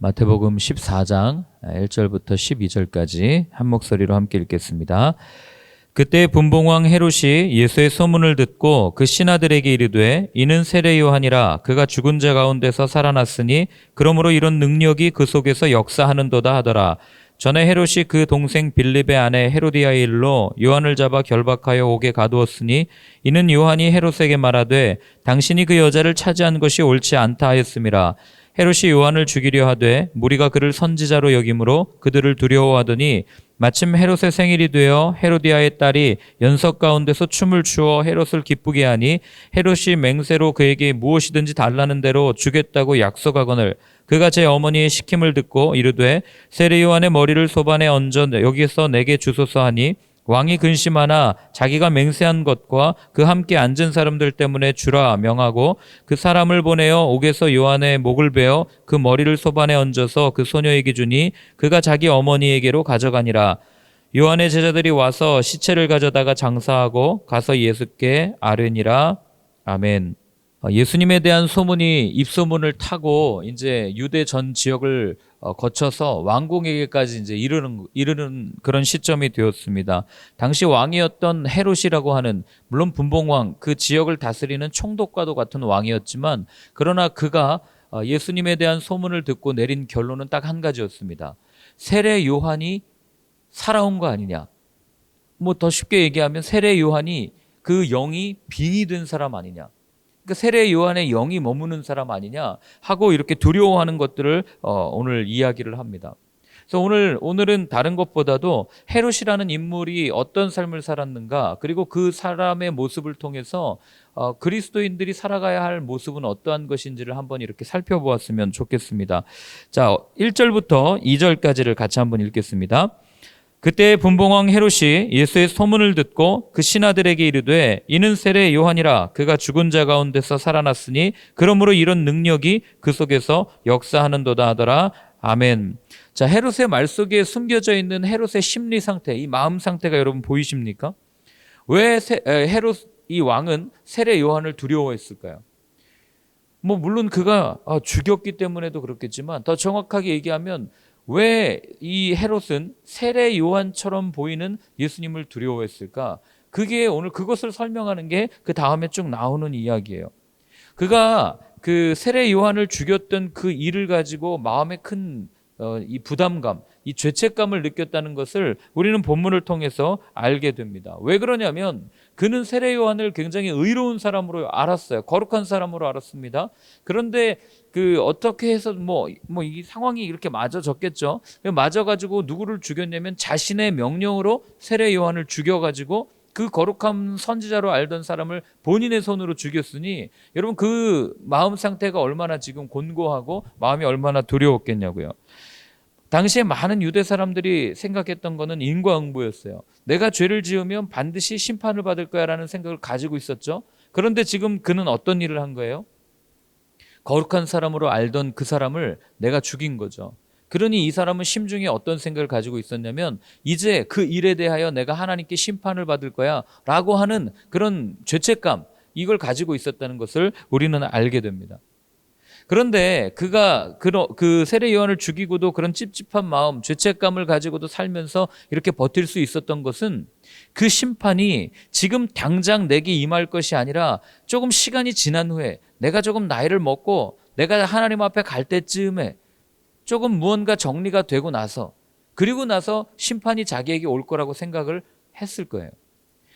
마태복음 14장 1절부터 12절까지 한 목소리로 함께 읽겠습니다. 그때 분봉왕 헤롯이 예수의 소문을 듣고 그 신하들에게 이르되 이는 세례 요한이라 그가 죽은 자 가운데서 살아났으니 그러므로 이런 능력이 그 속에서 역사하는도다 하더라. 전에 헤롯이 그 동생 빌립의 아내 헤로디아의 일로 요한을 잡아 결박하여 옥에 가두었으니 이는 요한이 헤롯에게 말하되 당신이 그 여자를 차지한 것이 옳지 않다 하였음이라. 헤롯이 요한을 죽이려 하되 무리가 그를 선지자로 여김으로 그들을 두려워하더니 마침 헤롯의 생일이 되어 헤로디아의 딸이 연석 가운데서 춤을 추어 헤롯을 기쁘게 하니 헤롯이 맹세로 그에게 무엇이든지 달라는 대로 주겠다고 약속하거늘 그가 제 어머니의 시킴을 듣고 이르되 세례 요한의 머리를 소반에 얹어 여기서 내게 주소서 하니 왕이 근심하나 자기가 맹세한 것과 그 함께 앉은 사람들 때문에 주라 명하고 그 사람을 보내어 옥에서 요한의 목을 베어 그 머리를 소반에 얹어서 그 소녀에게 주니 그가 자기 어머니에게로 가져가니라. 요한의 제자들이 와서 시체를 가져다가 장사하고 가서 예수께 아뢰니라. 아멘. 예수님에 대한 소문이 입소문을 타고 이제 유대 전 지역을 거쳐서 왕궁에게까지 이제 이르는 그런 시점이 되었습니다. 당시 왕이었던 헤롯이라고 하는, 물론 분봉왕, 그 지역을 다스리는 총독과도 같은 왕이었지만 그러나 그가 예수님에 대한 소문을 듣고 내린 결론은 딱 한 가지였습니다. 세례 요한이 살아온 거 아니냐. 뭐 더 쉽게 얘기하면 세례 요한이 그 영이 빙이 된 사람 아니냐. 그러니까 세례 요한의 영이 머무는 사람 아니냐 하고 이렇게 두려워하는 것들을 오늘 이야기를 합니다. 그래서 오늘은 다른 것보다도 헤롯이라는 인물이 어떤 삶을 살았는가, 그리고 그 사람의 모습을 통해서 그리스도인들이 살아가야 할 모습은 어떠한 것인지를 한번 이렇게 살펴보았으면 좋겠습니다. 자, 1절부터 2절까지를 같이 한번 읽겠습니다. 그때 분봉왕 헤롯이 예수의 소문을 듣고 그 신하들에게 이르되 이는 세례 요한이라 그가 죽은 자 가운데서 살아났으니 그러므로 이런 능력이 그 속에서 역사하는도다 하더라. 아멘. 자, 헤롯의 말 속에 숨겨져 있는 헤롯의 심리 상태, 이 마음 상태가 여러분 보이십니까? 왜 헤롯 이 왕은 세례 요한을 두려워했을까요? 뭐 물론 그가 죽였기 때문에도 그렇겠지만 더 정확하게 얘기하면 왜 이 헤롯은 세례 요한처럼 보이는 예수님을 두려워했을까? 그게 오늘 그것을 설명하는 게 그 다음에 쭉 나오는 이야기예요. 그가 그 세례 요한을 죽였던 그 일을 가지고 마음에 큰 이 부담감, 이 죄책감을 느꼈다는 것을 우리는 본문을 통해서 알게 됩니다. 왜 그러냐면 그는 세례 요한을 굉장히 의로운 사람으로 알았어요. 거룩한 사람으로 알았습니다. 그런데 그 어떻게 해서 이 상황이 이렇게 맞아졌겠죠. 맞아가지고 누구를 죽였냐면 자신의 명령으로 세례 요한을 죽여가지고 그 거룩한 선지자로 알던 사람을 본인의 손으로 죽였으니 여러분 그 마음 상태가 얼마나 지금 곤고하고 마음이 얼마나 두려웠겠냐고요. 당시에 많은 유대 사람들이 생각했던 것은 인과응보였어요. 내가 죄를 지으면 반드시 심판을 받을 거야라는 생각을 가지고 있었죠. 그런데 지금 그는 어떤 일을 한 거예요? 거룩한 사람으로 알던 그 사람을 내가 죽인 거죠. 그러니 이 사람은 심중에 어떤 생각을 가지고 있었냐면 이제 그 일에 대하여 내가 하나님께 심판을 받을 거야 라고 하는 그런 죄책감, 이걸 가지고 있었다는 것을 우리는 알게 됩니다. 그런데 그가 그 세례 요한을 죽이고도 그런 찝찝한 마음, 죄책감을 가지고도 살면서 이렇게 버틸 수 있었던 것은 그 심판이 지금 당장 내게 임할 것이 아니라 조금 시간이 지난 후에, 내가 조금 나이를 먹고 내가 하나님 앞에 갈 때쯤에 조금 무언가 정리가 되고 나서, 그리고 나서 심판이 자기에게 올 거라고 생각을 했을 거예요.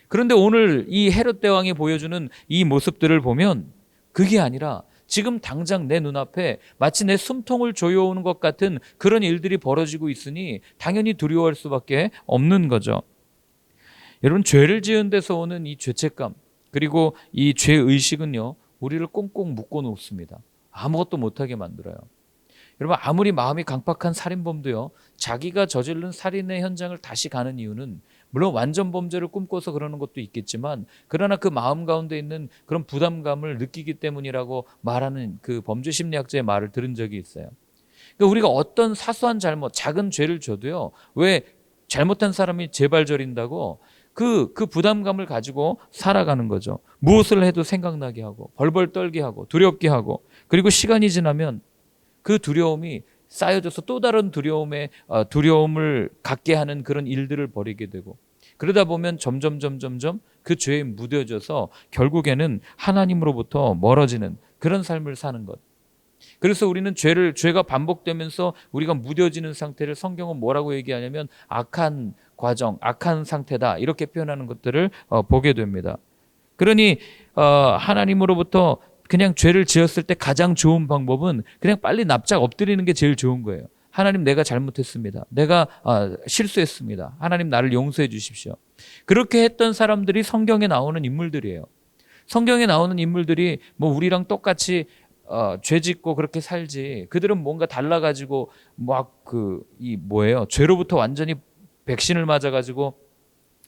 그런데 오늘 이 헤롯 대왕이 보여주는 이 모습들을 보면 그게 아니라 지금 당장 내 눈앞에 마치 내 숨통을 조여오는 것 같은 그런 일들이 벌어지고 있으니 당연히 두려워할 수밖에 없는 거죠. 여러분, 죄를 지은 데서 오는 이 죄책감, 그리고 이 죄의식은요, 우리를 꽁꽁 묶어 놓습니다. 아무것도 못하게 만들어요. 여러분, 아무리 마음이 강팍한 살인범도요, 자기가 저지른 살인의 현장을 다시 가는 이유는 물론 완전 범죄를 꿈꿔서 그러는 것도 있겠지만, 그러나 그 마음 가운데 있는 그런 부담감을 느끼기 때문이라고 말하는 그 범죄 심리학자의 말을 들은 적이 있어요. 그러니까 우리가 어떤 사소한 잘못, 작은 죄를 져도요, 왜 잘못한 사람이 재발 저린다고 그 부담감을 가지고 살아가는 거죠. 무엇을 해도 생각나게 하고 벌벌 떨게 하고 두렵게 하고, 그리고 시간이 지나면 그 두려움이 쌓여져서 또 다른 두려움을 갖게 하는 그런 일들을 벌이게 되고, 그러다 보면 점점 그 죄에 무뎌져서 결국에는 하나님으로부터 멀어지는 그런 삶을 사는 것. 그래서 우리는 죄가 반복되면서 우리가 무뎌지는 상태를 성경은 뭐라고 얘기하냐면 악한 과정, 악한 상태다, 이렇게 표현하는 것들을 보게 됩니다. 그러니 하나님으로부터 그냥 죄를 지었을 때 가장 좋은 방법은 그냥 빨리 납작 엎드리는 게 제일 좋은 거예요. 하나님, 내가 잘못했습니다. 내가 실수했습니다. 하나님, 나를 용서해 주십시오. 그렇게 했던 사람들이 성경에 나오는 인물들이에요. 성경에 나오는 인물들이 뭐 우리랑 똑같이 죄 짓고 그렇게 살지, 그들은 뭔가 달라가지고 죄로부터 완전히 백신을 맞아가지고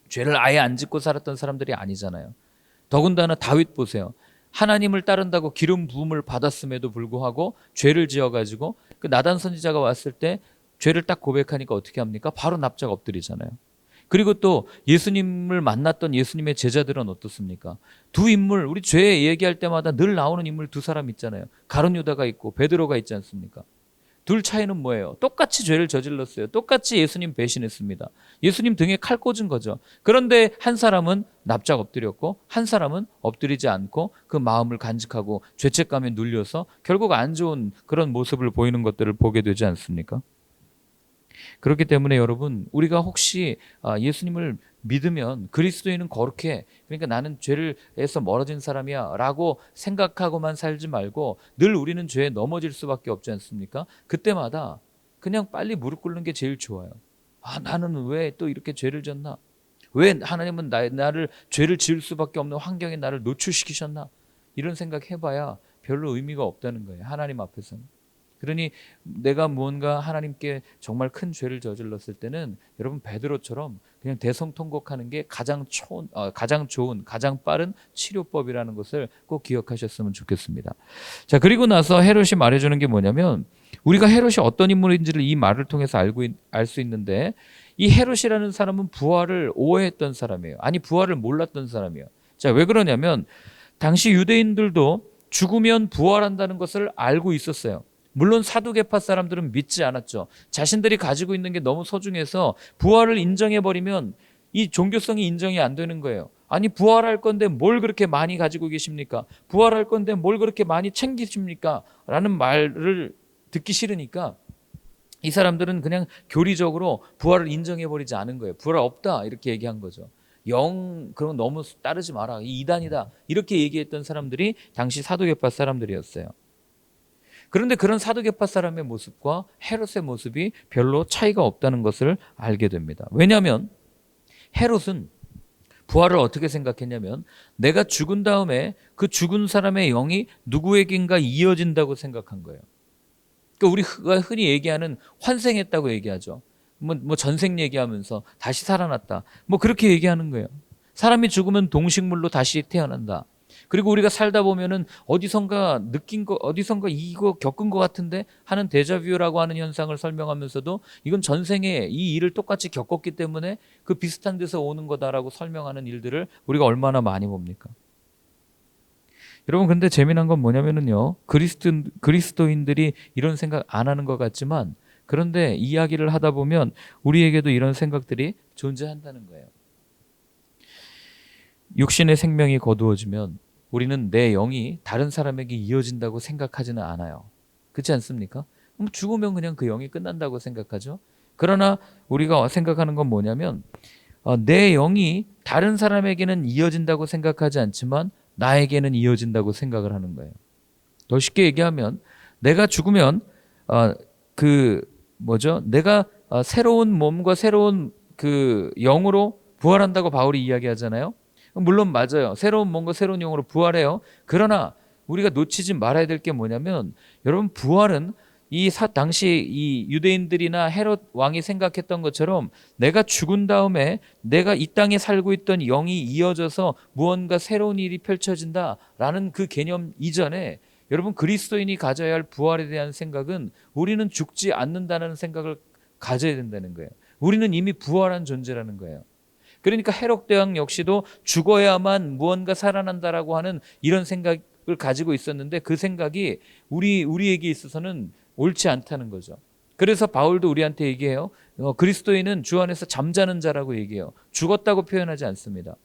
죄를 아예 안 짓고 살았던 사람들이 아니잖아요. 더군다나 다윗 보세요. 하나님을 따른다고 기름 부음을 받았음에도 불구하고 죄를 지어가지고 그 나단 선지자가 왔을 때 죄를 딱 고백하니까 어떻게 합니까? 바로 납작 엎드리잖아요. 그리고 또 예수님을 만났던 예수님의 제자들은 어떻습니까? 두 인물, 우리 죄 얘기할 때마다 늘 나오는 인물 두 사람 있잖아요. 가룟 유다가 있고 베드로가 있지 않습니까? 둘 차이는 뭐예요? 똑같이 죄를 저질렀어요. 똑같이 예수님 배신했습니다. 예수님 등에 칼 꽂은 거죠. 그런데 한 사람은 납작 엎드렸고 한 사람은 엎드리지 않고 그 마음을 간직하고 죄책감에 눌려서 결국 안 좋은 그런 모습을 보이는 것들을 보게 되지 않습니까? 그렇기 때문에 여러분, 우리가 혹시 예수님을 믿으면 그리스도인은 거룩해, 그러니까 나는 죄에서 멀어진 사람이야 라고 생각하고만 살지 말고, 늘 우리는 죄에 넘어질 수밖에 없지 않습니까? 그때마다 그냥 빨리 무릎 꿇는 게 제일 좋아요. 나는 왜 또 이렇게 죄를 졌나? 왜 하나님은 나를 죄를 지을 수밖에 없는 환경에 나를 노출시키셨나? 이런 생각 해봐야 별로 의미가 없다는 거예요, 하나님 앞에서는. 그러니 내가 무언가 하나님께 정말 큰 죄를 저질렀을 때는 여러분, 베드로처럼 그냥 대성통곡하는 게 가장 좋은, 가장 빠른 치료법이라는 것을 꼭 기억하셨으면 좋겠습니다. 자, 그리고 나서 헤롯이 말해주는 게 뭐냐면, 우리가 헤롯이 어떤 인물인지를 이 말을 통해서 알 수 있는데, 이 헤롯이라는 사람은 부활을 오해했던 사람이에요. 아니, 부활을 몰랐던 사람이에요. 자, 왜 그러냐면 당시 유대인들도 죽으면 부활한다는 것을 알고 있었어요. 물론 사두개파 사람들은 믿지 않았죠. 자신들이 가지고 있는 게 너무 소중해서 부활을 인정해버리면 이 종교성이 인정이 안 되는 거예요. 아니, 부활할 건데 뭘 그렇게 많이 가지고 계십니까? 부활할 건데 뭘 그렇게 많이 챙기십니까? 라는 말을 듣기 싫으니까 이 사람들은 그냥 교리적으로 부활을 인정해버리지 않은 거예요. 부활 없다, 이렇게 얘기한 거죠. 그럼 너무 따르지 마라, 이 이단이다, 이렇게 얘기했던 사람들이 당시 사두개파 사람들이었어요. 그런데 그런 사두개파 사람의 모습과 헤롯의 모습이 별로 차이가 없다는 것을 알게 됩니다. 왜냐하면 헤롯은 부활을 어떻게 생각했냐면, 내가 죽은 다음에 그 죽은 사람의 영이 누구에겐가 이어진다고 생각한 거예요. 그러니까 우리가 흔히 얘기하는 환생했다고 얘기하죠. 뭐 전생 얘기하면서 다시 살아났다, 뭐 그렇게 얘기하는 거예요. 사람이 죽으면 동식물로 다시 태어난다. 그리고 우리가 살다 보면은 어디선가 이거 겪은 것 같은데 하는 데자뷰라고 하는 현상을 설명하면서도 이건 전생에 이 일을 똑같이 겪었기 때문에 그 비슷한 데서 오는 거다라고 설명하는 일들을 우리가 얼마나 많이 봅니까? 여러분, 근데 재미난 건 뭐냐면은요, 그리스도인들이 이런 생각 안 하는 것 같지만, 그런데 이야기를 하다 보면 우리에게도 이런 생각들이 존재한다는 거예요. 육신의 생명이 거두어지면 우리는 내 영이 다른 사람에게 이어진다고 생각하지는 않아요. 그렇지 않습니까? 죽으면 그냥 그 영이 끝난다고 생각하죠. 그러나 우리가 생각하는 건 뭐냐면, 내 영이 다른 사람에게는 이어진다고 생각하지 않지만 나에게는 이어진다고 생각을 하는 거예요. 더 쉽게 얘기하면, 내가 죽으면 내가 새로운 몸과 새로운 그 영으로 부활한다고 바울이 이야기하잖아요. 물론 맞아요. 새로운 몸과 새로운 영으로 부활해요. 그러나 우리가 놓치지 말아야 될 게 뭐냐면, 여러분, 부활은 당시 이 유대인들이나 헤롯 왕이 생각했던 것처럼 내가 죽은 다음에 내가 이 땅에 살고 있던 영이 이어져서 무언가 새로운 일이 펼쳐진다라는 그 개념 이전에, 여러분, 그리스도인이 가져야 할 부활에 대한 생각은 우리는 죽지 않는다는 생각을 가져야 된다는 거예요. 우리는 이미 부활한 존재라는 거예요. 그러니까 헤롯 대왕 역시도 죽어야만 무언가 살아난다라고 하는 이런 생각을 가지고 있었는데, 그 생각이 우리에게 있어서는 옳지 않다는 거죠. 그래서 바울도 우리한테 얘기해요. 그리스도인은 주 안에서 잠자는 자라고 얘기해요. 죽었다고 표현하지 않습니다.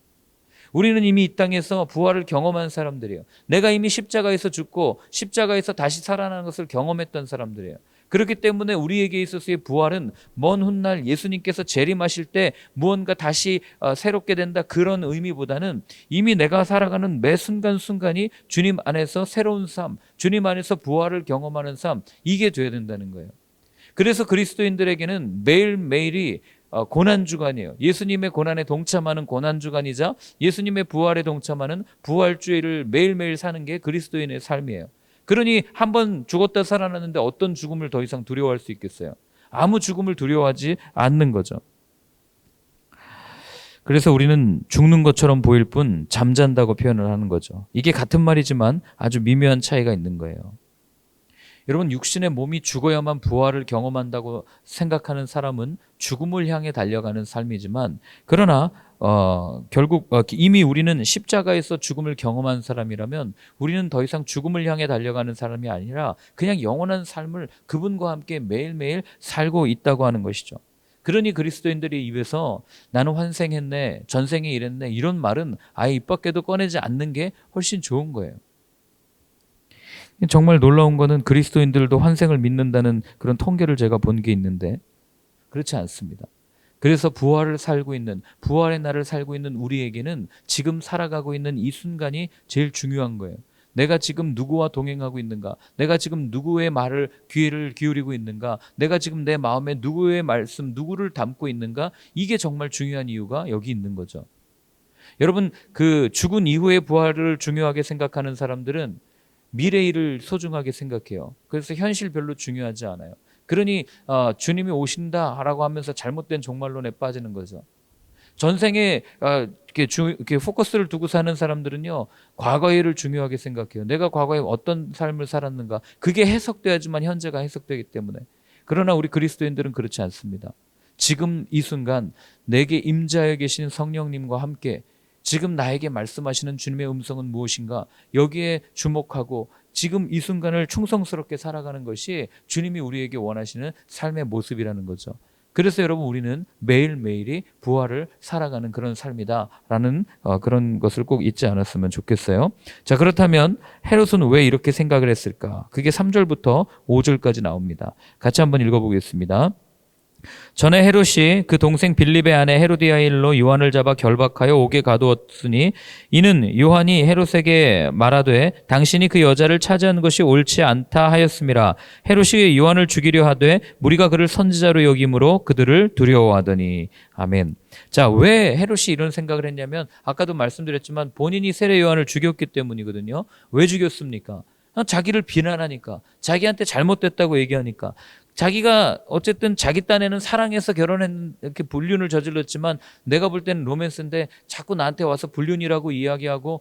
우리는 이미 이 땅에서 부활을 경험한 사람들이에요. 내가 이미 십자가에서 죽고 십자가에서 다시 살아나는 것을 경험했던 사람들이에요. 그렇기 때문에 우리에게 있어서의 부활은 먼 훗날 예수님께서 재림하실 때 무언가 다시 새롭게 된다, 그런 의미보다는 이미 내가 살아가는 매 순간순간이 주님 안에서 새로운 삶, 주님 안에서 부활을 경험하는 삶, 이게 돼야 된다는 거예요. 그래서 그리스도인들에게는 매일매일이 고난주간이에요. 예수님의 고난에 동참하는 고난주간이자 예수님의 부활에 동참하는 부활주의를 매일매일 사는 게 그리스도인의 삶이에요. 그러니 한번 죽었다 살아났는데 어떤 죽음을 더 이상 두려워할 수 있겠어요? 아무 죽음을 두려워하지 않는 거죠. 그래서 우리는 죽는 것처럼 보일 뿐 잠잔다고 표현을 하는 거죠. 이게 같은 말이지만 아주 미묘한 차이가 있는 거예요. 여러분, 육신의 몸이 죽어야만 부활을 경험한다고 생각하는 사람은 죽음을 향해 달려가는 삶이지만, 그러나 결국 이미 우리는 십자가에서 죽음을 경험한 사람이라면 우리는 더 이상 죽음을 향해 달려가는 사람이 아니라 그냥 영원한 삶을 그분과 함께 매일매일 살고 있다고 하는 것이죠. 그러니 그리스도인들의 입에서 나는 환생했네, 전생에 이랬네, 이런 말은 아예 입 밖에도 꺼내지 않는 게 훨씬 좋은 거예요. 정말 놀라운 거는 그리스도인들도 환생을 믿는다는 그런 통계를 제가 본 게 있는데 그렇지 않습니다. 그래서 부활을 살고 있는, 부활의 날을 살고 있는 우리에게는 지금 살아가고 있는 이 순간이 제일 중요한 거예요. 내가 지금 누구와 동행하고 있는가? 내가 지금 누구의 말을 귀를 기울이고 있는가? 내가 지금 내 마음에 누구의 말씀, 누구를 담고 있는가? 이게 정말 중요한 이유가 여기 있는 거죠. 여러분, 그 죽은 이후의 부활을 중요하게 생각하는 사람들은 미래일을 소중하게 생각해요. 그래서 현실 별로 중요하지 않아요. 그러니 주님이 오신다라고 하면서 잘못된 종말론에 빠지는 거죠. 전생에 이렇게 포커스를 두고 사는 사람들은요, 과거의 일을 중요하게 생각해요. 내가 과거에 어떤 삶을 살았는가, 그게 해석돼야지만 현재가 해석되기 때문에. 그러나 우리 그리스도인들은 그렇지 않습니다. 지금 이 순간 내게 임자여 계신 성령님과 함께 지금 나에게 말씀하시는 주님의 음성은 무엇인가, 여기에 주목하고 지금 이 순간을 충성스럽게 살아가는 것이 주님이 우리에게 원하시는 삶의 모습이라는 거죠. 그래서 여러분, 우리는 매일매일이 부활을 살아가는 그런 삶이다라는 그런 것을 꼭 잊지 않았으면 좋겠어요. 자, 그렇다면 헤롯은 왜 이렇게 생각을 했을까? 그게 3절부터 5절까지 나옵니다. 같이 한번 읽어보겠습니다. 전에 헤롯이 그 동생 빌립의 아내 헤로디아의 일로 요한을 잡아 결박하여 옥에 가두었으니, 이는 요한이 헤롯에게 말하되 당신이 그 여자를 차지한 것이 옳지 않다 하였음이라. 헤롯이 요한을 죽이려 하되 무리가 그를 선지자로 여김으로 그들을 두려워하더니. 아멘. 자, 왜 헤롯이 이런 생각을 했냐면 아까도 말씀드렸지만 본인이 세례 요한을 죽였기 때문이거든요. 왜 죽였습니까? 자기를 비난하니까, 자기한테 잘못됐다고 얘기하니까. 자기가 어쨌든 자기 딴에는 사랑해서 이렇게 불륜을 저질렀지만 내가 볼 때는 로맨스인데 자꾸 나한테 와서 불륜이라고 이야기하고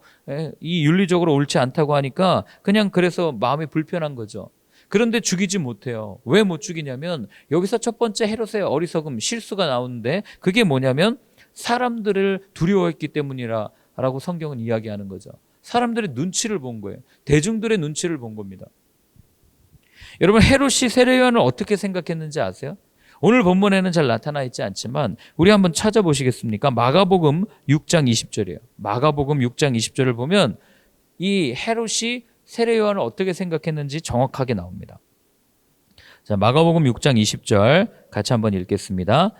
이 윤리적으로 옳지 않다고 하니까 그냥 그래서 마음이 불편한 거죠. 그런데 죽이지 못해요. 왜 못 죽이냐면 여기서 첫 번째 헤롯의 어리석음, 실수가 나오는데 그게 뭐냐면 사람들을 두려워했기 때문이라고 성경은 이야기하는 거죠. 사람들의 눈치를 본 거예요. 대중들의 눈치를 본 겁니다. 여러분, 헤롯이 세례 요한을 어떻게 생각했는지 아세요? 오늘 본문에는 잘 나타나 있지 않지만 우리 한번 찾아보시겠습니까? 마가복음 6장 20절이에요. 마가복음 6장 20절을 보면 이 헤롯이 세례 요한을 어떻게 생각했는지 정확하게 나옵니다. 자, 마가복음 6장 20절 같이 한번 읽겠습니다.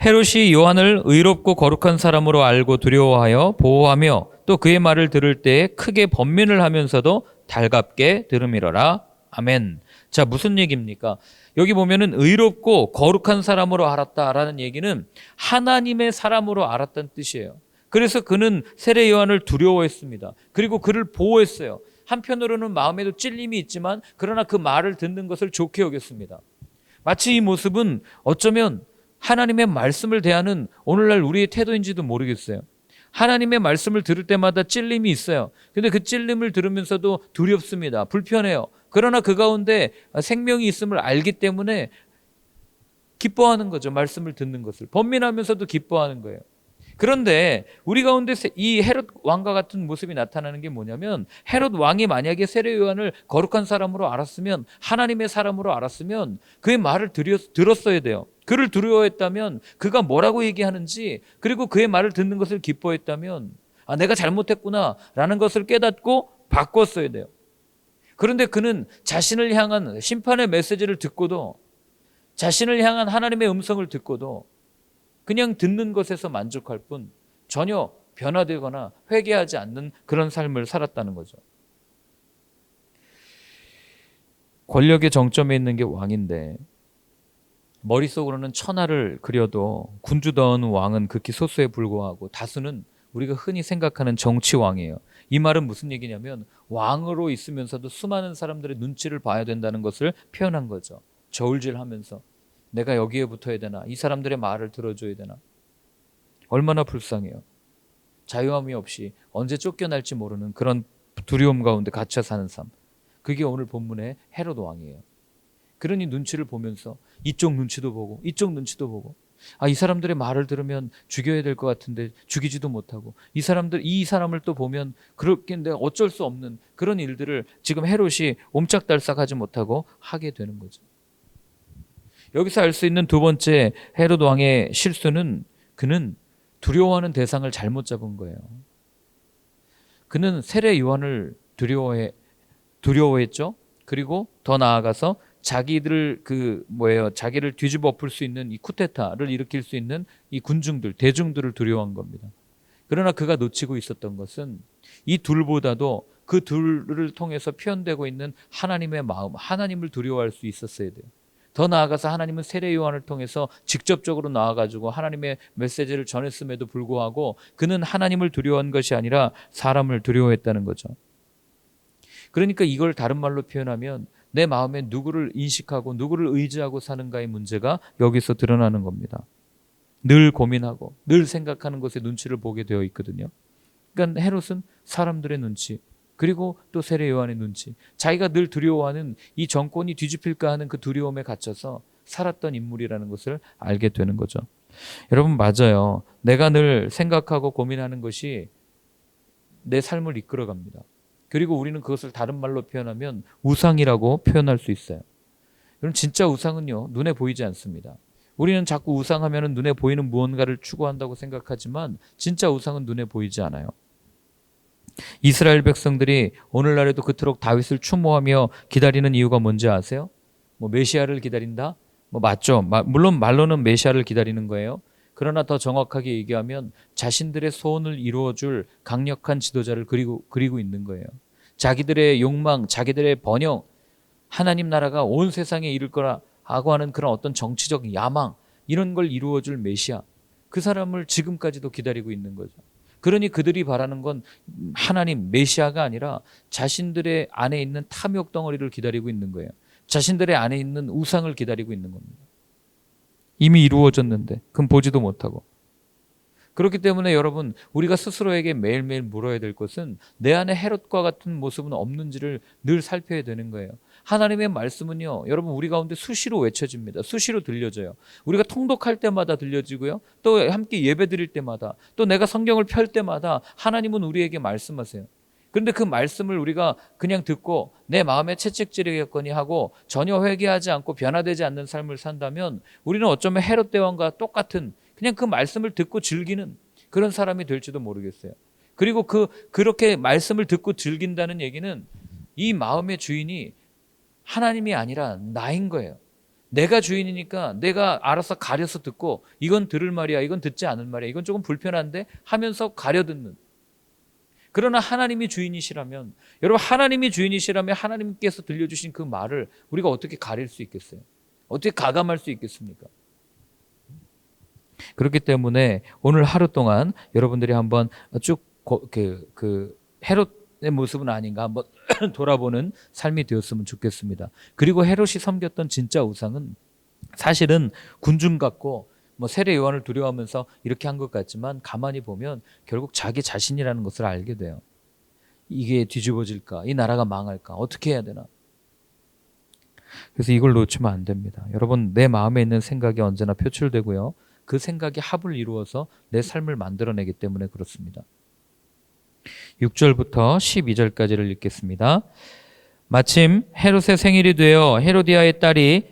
헤롯이 요한을 의롭고 거룩한 사람으로 알고 두려워하여 보호하며 또 그의 말을 들을 때에 크게 번민을 하면서도 달갑게 들음이러라. 아멘. 자, 무슨 얘기입니까? 여기 보면은 의롭고 거룩한 사람으로 알았다라는 얘기는 하나님의 사람으로 알았다는 뜻이에요. 그래서 그는 세례 요한을 두려워했습니다. 그리고 그를 보호했어요. 한편으로는 마음에도 찔림이 있지만 그러나 그 말을 듣는 것을 좋게 여겼습니다. 마치 이 모습은 어쩌면 하나님의 말씀을 대하는 오늘날 우리의 태도인지도 모르겠어요. 하나님의 말씀을 들을 때마다 찔림이 있어요. 근데 그 찔림을 들으면서도 두렵습니다. 불편해요. 그러나 그 가운데 생명이 있음을 알기 때문에 기뻐하는 거죠. 말씀을 듣는 것을. 번민하면서도 기뻐하는 거예요. 그런데 우리 가운데 이 헤롯 왕과 같은 모습이 나타나는 게 뭐냐면, 헤롯 왕이 만약에 세례 요한을 거룩한 사람으로 알았으면, 하나님의 사람으로 알았으면 그의 말을 들었어야 돼요. 그를 두려워했다면, 그가 뭐라고 얘기하는지, 그리고 그의 말을 듣는 것을 기뻐했다면, 아, 내가 잘못했구나 라는 것을 깨닫고 바꿨어야 돼요. 그런데 그는 자신을 향한 심판의 메시지를 듣고도, 자신을 향한 하나님의 음성을 듣고도 그냥 듣는 것에서 만족할 뿐 전혀 변화되거나 회개하지 않는 그런 삶을 살았다는 거죠. 권력의 정점에 있는 게 왕인데, 머릿속으로는 천하를 그려도 군주다운 왕은 극히 소수에 불과하고, 다수는 우리가 흔히 생각하는 정치왕이에요. 이 말은 무슨 얘기냐면, 왕으로 있으면서도 수많은 사람들의 눈치를 봐야 된다는 것을 표현한 거죠. 저울질하면서 내가 여기에 붙어야 되나, 이 사람들의 말을 들어줘야 되나. 얼마나 불쌍해요. 자유함이 없이 언제 쫓겨날지 모르는 그런 두려움 가운데 갇혀 사는 삶. 그게 오늘 본문의 헤롯 왕이에요. 그러니 눈치를 보면서 이쪽 눈치도 보고 이쪽 눈치도 보고, 아, 이 사람들의 말을 들으면 죽여야 될 것 같은데 죽이지도 못하고, 이 사람을 또 보면 그렇게 내가 어쩔 수 없는 그런 일들을 지금 헤롯이 옴짝달싹하지 못하고 하게 되는 거죠. 여기서 알 수 있는 두 번째 헤롯 왕의 실수는, 그는 두려워하는 대상을 잘못 잡은 거예요. 그는 세례 요한을 두려워했죠. 그리고 더 나아가서 자기를 자기를 뒤집어 엎을 수 있는 이 쿠데타를 일으킬 수 있는 이 군중들, 대중들을 두려워한 겁니다. 그러나 그가 놓치고 있었던 것은, 이 둘보다도 그 둘을 통해서 표현되고 있는 하나님의 마음, 하나님을 두려워할 수 있었어야 돼요. 더 나아가서 하나님은 세례 요한을 통해서 직접적으로 나와가지고 하나님의 메시지를 전했음에도 불구하고 그는 하나님을 두려워한 것이 아니라 사람을 두려워했다는 거죠. 그러니까 이걸 다른 말로 표현하면, 내 마음에 누구를 인식하고 누구를 의지하고 사는가의 문제가 여기서 드러나는 겁니다. 늘 고민하고 늘 생각하는 것에 눈치를 보게 되어 있거든요. 그러니까 헤롯은 사람들의 눈치, 그리고 또 세례 요한의 눈치, 자기가 늘 두려워하는 이 정권이 뒤집힐까 하는 그 두려움에 갇혀서 살았던 인물이라는 것을 알게 되는 거죠. 여러분, 맞아요. 내가 늘 생각하고 고민하는 것이 내 삶을 이끌어갑니다. 그리고 우리는 그것을 다른 말로 표현하면 우상이라고 표현할 수 있어요. 여러분, 진짜 우상은요, 눈에 보이지 않습니다. 우리는 자꾸 우상하면 눈에 보이는 무언가를 추구한다고 생각하지만, 진짜 우상은 눈에 보이지 않아요. 이스라엘 백성들이 오늘날에도 그토록 다윗을 추모하며 기다리는 이유가 뭔지 아세요? 메시아를 기다린다? 맞죠. 물론 말로는 메시아를 기다리는 거예요. 그러나 더 정확하게 얘기하면 자신들의 소원을 이루어줄 강력한 지도자를 그리고 있는 거예요. 자기들의 욕망, 자기들의 번영, 하나님 나라가 온 세상에 이룰 거라고 하는 그런 어떤 정치적 야망, 이런 걸 이루어줄 메시아, 그 사람을 지금까지도 기다리고 있는 거죠. 그러니 그들이 바라는 건 하나님 메시아가 아니라 자신들의 안에 있는 탐욕 덩어리를 기다리고 있는 거예요. 자신들의 안에 있는 우상을 기다리고 있는 겁니다. 이미 이루어졌는데 그건 보지도 못하고. 그렇기 때문에 여러분, 우리가 스스로에게 매일매일 물어야 될 것은, 내 안에 헤롯과 같은 모습은 없는지를 늘 살펴야 되는 거예요. 하나님의 말씀은요, 여러분, 우리 가운데 수시로 외쳐집니다. 수시로 들려져요. 우리가 통독할 때마다 들려지고요, 또 함께 예배 드릴 때마다, 또 내가 성경을 펼 때마다 하나님은 우리에게 말씀하세요. 그런데 그 말씀을 우리가 그냥 듣고 내 마음에 채찍질이겠거니 하고 전혀 회개하지 않고 변화되지 않는 삶을 산다면, 우리는 어쩌면 헤롯 대왕과 똑같은, 그냥 그 말씀을 듣고 즐기는 그런 사람이 될지도 모르겠어요. 그리고 그렇게 말씀을 듣고 즐긴다는 얘기는, 이 마음의 주인이 하나님이 아니라 나인 거예요. 내가 주인이니까 내가 알아서 가려서 듣고, 이건 들을 말이야, 이건 듣지 않을 말이야, 이건 조금 불편한데 하면서 가려 듣는. 그러나 하나님이 주인이시라면, 여러분, 하나님이 주인이시라면 하나님께서 들려주신 그 말을 우리가 어떻게 가릴 수 있겠어요? 어떻게 가감할 수 있겠습니까? 그렇기 때문에 오늘 하루 동안 여러분들이 한번 쭉 헤롯의 모습은 아닌가 한번 돌아보는 삶이 되었으면 좋겠습니다. 그리고 헤롯이 섬겼던 진짜 우상은 사실은 군중 같고 세례 요한을 두려워하면서 이렇게 한 것 같지만, 가만히 보면 결국 자기 자신이라는 것을 알게 돼요. 이게 뒤집어질까? 이 나라가 망할까? 어떻게 해야 되나? 그래서 이걸 놓치면 안 됩니다. 여러분, 내 마음에 있는 생각이 언제나 표출되고요, 그 생각이 합을 이루어서 내 삶을 만들어내기 때문에 그렇습니다. 6절부터 12절까지를 읽겠습니다. 마침 헤롯의 생일이 되어 헤로디아의 딸이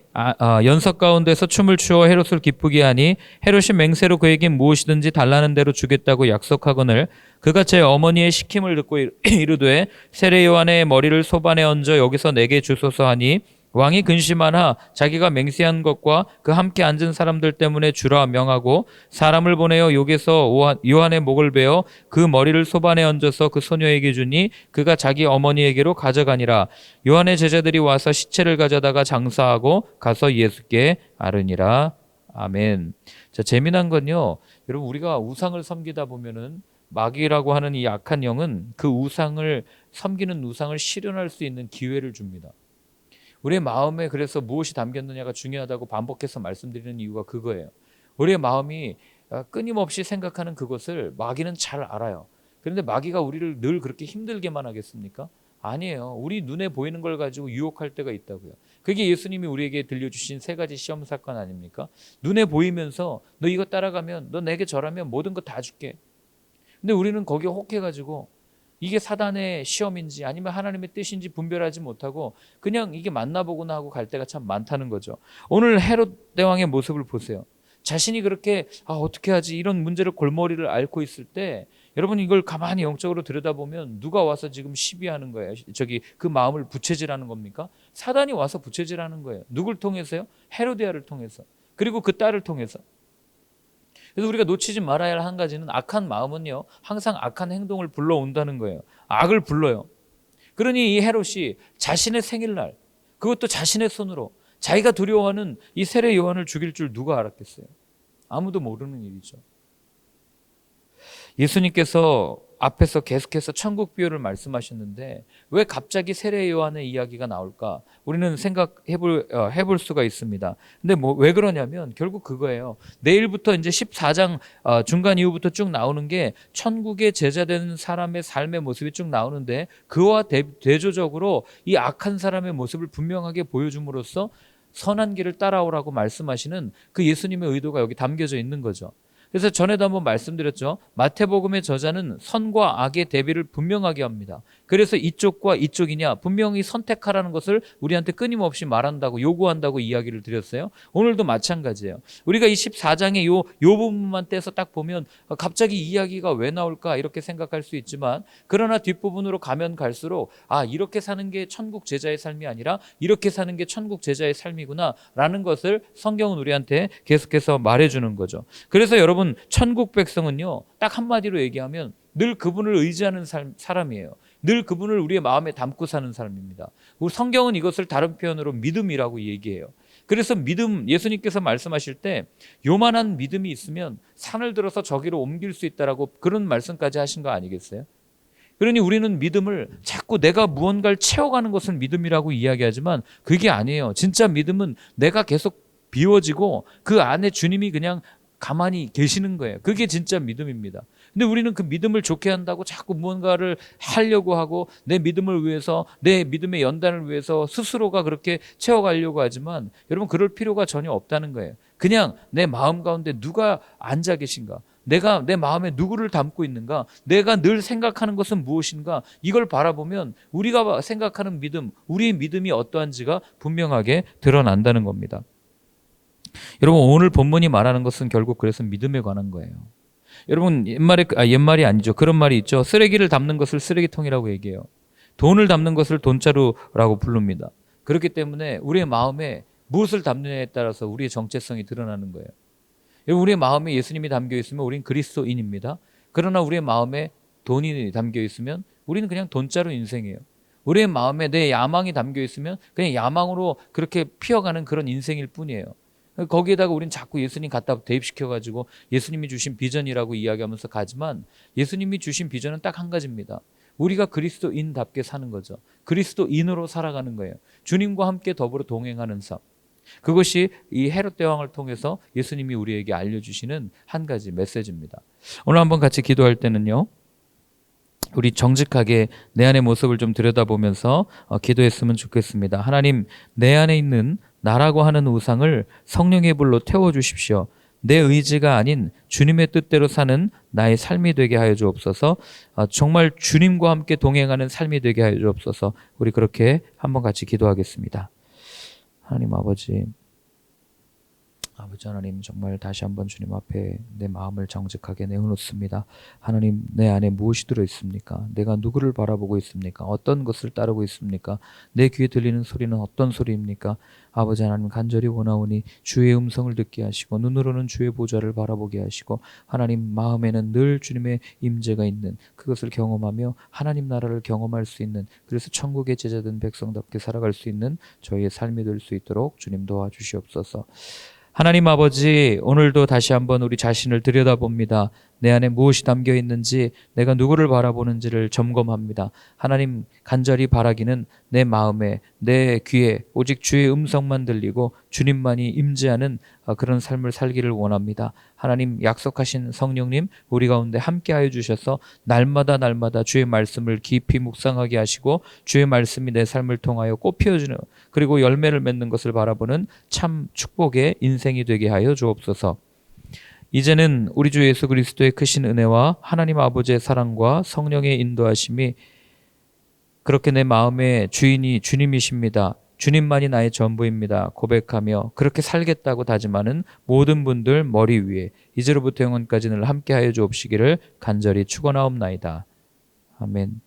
연석 가운데서 춤을 추어 헤롯을 기쁘게 하니 헤롯이 맹세로 그에게 무엇이든지 달라는 대로 주겠다고 약속하거늘 그가 제 어머니의 시킴을 듣고 이르되 세례 요한의 머리를 소반에 얹어 여기서 내게 주소서 하니 왕이 근심하나 자기가 맹세한 것과 그 함께 앉은 사람들 때문에 주라 명하고 사람을 보내어 여기서 요한의 목을 베어 그 머리를 소반에 얹어서 그 소녀에게 주니 그가 자기 어머니에게로 가져가니라. 요한의 제자들이 와서 시체를 가져다가 장사하고 가서 예수께 아르니라. 아멘. 자, 재미난 건요, 여러분, 우리가 우상을 섬기다 보면은 마귀라고 하는 이 악한 영은 그 우상을 섬기는 우상을 실현할 수 있는 기회를 줍니다. 우리의 마음에 그래서 무엇이 담겼느냐가 중요하다고 반복해서 말씀드리는 이유가 그거예요. 우리의 마음이 끊임없이 생각하는 그것을 마귀는 잘 알아요. 그런데 마귀가 우리를 늘 그렇게 힘들게만 하겠습니까? 아니에요. 우리 눈에 보이는 걸 가지고 유혹할 때가 있다고요. 그게 예수님이 우리에게 들려주신 세 가지 시험 사건 아닙니까? 눈에 보이면서 너 이거 따라가면, 너 내게 절하면 모든 거 다 줄게. 근데 우리는 거기에 혹해가지고 이게 사단의 시험인지 아니면 하나님의 뜻인지 분별하지 못하고 그냥 이게 만나보구나 하고 갈 때가 참 많다는 거죠. 오늘 헤롯 대왕의 모습을 보세요. 자신이 그렇게 어떻게 하지 이런 문제를 골머리를 앓고 있을 때 여러분 이걸 가만히 영적으로 들여다보면 누가 와서 지금 시비하는 거예요? 그 마음을 부채질하는 겁니까? 사단이 와서 부채질하는 거예요. 누굴 통해서요? 헤로디아를 통해서. 그리고 그 딸을 통해서. 그래서 우리가 놓치지 말아야 할 한 가지는 악한 마음은요, 항상 악한 행동을 불러온다는 거예요. 악을 불러요. 그러니 이 헤롯이 자신의 생일날, 그것도 자신의 손으로 자기가 두려워하는 이 세례 요한을 죽일 줄 누가 알았겠어요? 아무도 모르는 일이죠. 예수님께서 앞에서 계속해서 천국 비유를 말씀하셨는데 왜 갑자기 세례 요한의 이야기가 나올까? 우리는 해볼 수가 있습니다. 근데 왜 그러냐면 결국 그거예요. 내일부터 이제 14장 중간 이후부터 쭉 나오는 게 천국의 제자된 사람의 삶의 모습이 쭉 나오는데 그와 대조적으로 이 악한 사람의 모습을 분명하게 보여줌으로써 선한 길을 따라오라고 말씀하시는 그 예수님의 의도가 여기 담겨져 있는 거죠. 그래서 전에도 한번 말씀드렸죠. 마태복음의 저자는 선과 악의 대비를 분명하게 합니다. 그래서 이쪽과 이쪽이냐 분명히 선택하라는 것을 우리한테 끊임없이 말한다고 요구한다고 이야기를 드렸어요. 오늘도 마찬가지예요. 우리가 이 14장의 요 부분만 떼서 딱 보면 갑자기 이야기가 왜 나올까 이렇게 생각할 수 있지만 그러나 뒷부분으로 가면 갈수록 이렇게 사는 게 천국 제자의 삶이 아니라 이렇게 사는 게 천국 제자의 삶이구나 라는 것을 성경은 우리한테 계속해서 말해주는 거죠. 그래서 여러분 천국 백성은요 딱 한마디로 얘기하면 늘 그분을 의지하는 사람이에요. 늘 그분을 우리의 마음에 담고 사는 사람입니다. 우리 성경은 이것을 다른 표현으로 믿음이라고 얘기해요. 그래서 믿음, 예수님께서 말씀하실 때 요만한 믿음이 있으면 산을 들어서 저기로 옮길 수 있다라고 그런 말씀까지 하신 거 아니겠어요? 그러니 우리는 믿음을 자꾸 내가 무언가를 채워가는 것을 믿음이라고 이야기하지만 그게 아니에요. 진짜 믿음은 내가 계속 비워지고 그 안에 주님이 그냥 가만히 계시는 거예요. 그게 진짜 믿음입니다. 근데 우리는 그 믿음을 좋게 한다고 자꾸 무언가를 하려고 하고 내 믿음을 위해서 내 믿음의 연단을 위해서 스스로가 그렇게 채워가려고 하지만 여러분 그럴 필요가 전혀 없다는 거예요. 그냥 내 마음 가운데 누가 앉아 계신가? 내가 내 마음에 누구를 담고 있는가? 내가 늘 생각하는 것은 무엇인가? 이걸 바라보면 우리가 생각하는 믿음, 우리의 믿음이 어떠한지가 분명하게 드러난다는 겁니다. 여러분 오늘 본문이 말하는 것은 결국 그래서 믿음에 관한 거예요. 여러분 옛말이 아니죠. 그런 말이 있죠. 쓰레기를 담는 것을 쓰레기통이라고 얘기해요. 돈을 담는 것을 돈자루라고 부릅니다. 그렇기 때문에 우리의 마음에 무엇을 담느냐에 따라서 우리의 정체성이 드러나는 거예요. 우리의 마음에 예수님이 담겨 있으면 우리는 그리스도인입니다. 그러나 우리의 마음에 돈이 담겨 있으면 우리는 그냥 돈자루 인생이에요. 우리의 마음에 내 야망이 담겨 있으면 그냥 야망으로 그렇게 피어가는 그런 인생일 뿐이에요. 거기에다가 우리는 자꾸 예수님 갖다 대입시켜가지고 예수님이 주신 비전이라고 이야기하면서 가지만 예수님이 주신 비전은 딱 한 가지입니다. 우리가 그리스도인답게 사는 거죠. 그리스도인으로 살아가는 거예요. 주님과 함께 더불어 동행하는 삶. 그것이 이 헤롯 대왕을 통해서 예수님이 우리에게 알려주시는 한 가지 메시지입니다. 오늘 한번 같이 기도할 때는요. 우리 정직하게 내 안의 모습을 좀 들여다보면서 기도했으면 좋겠습니다. 하나님, 내 안에 있는 나라고 하는 우상을 성령의 불로 태워주십시오. 내 의지가 아닌 주님의 뜻대로 사는 나의 삶이 되게 하여 주옵소서. 정말 주님과 함께 동행하는 삶이 되게 하여 주옵소서. 우리 그렇게 한번 같이 기도하겠습니다. 하나님 아버지 하나님, 정말 다시 한번 주님 앞에 내 마음을 정직하게 내어놓습니다. 하나님, 내 안에 무엇이 들어있습니까? 내가 누구를 바라보고 있습니까? 어떤 것을 따르고 있습니까? 내 귀에 들리는 소리는 어떤 소리입니까? 아버지 하나님, 간절히 원하오니 주의 음성을 듣게 하시고 눈으로는 주의 보좌를 바라보게 하시고 하나님, 마음에는 늘 주님의 임재가 있는 그것을 경험하며 하나님 나라를 경험할 수 있는, 그래서 천국의 제자된 백성답게 살아갈 수 있는 저희의 삶이 될 수 있도록 주님 도와주시옵소서. 하나님 아버지, 오늘도 다시 한번 우리 자신을 들여다봅니다. 내 안에 무엇이 담겨 있는지, 내가 누구를 바라보는지를 점검합니다. 하나님, 간절히 바라기는 내 마음에, 내 귀에 오직 주의 음성만 들리고 주님만이 임재하는 그런 삶을 살기를 원합니다. 하나님, 약속하신 성령님 우리 가운데 함께하여 주셔서 날마다 주의 말씀을 깊이 묵상하게 하시고 주의 말씀이 내 삶을 통하여 꽃피어주는, 그리고 열매를 맺는 것을 바라보는 참 축복의 인생이 되게 하여 주옵소서. 이제는 우리 주 예수 그리스도의 크신 은혜와 하나님 아버지의 사랑과 성령의 인도하심이 그렇게 내 마음의 주인이 주님이십니다. 주님만이 나의 전부입니다. 고백하며 그렇게 살겠다고 다짐하는 모든 분들 머리 위에 이제로부터 영원까지 늘 함께하여 주옵시기를 간절히 축원하옵나이다. 아멘.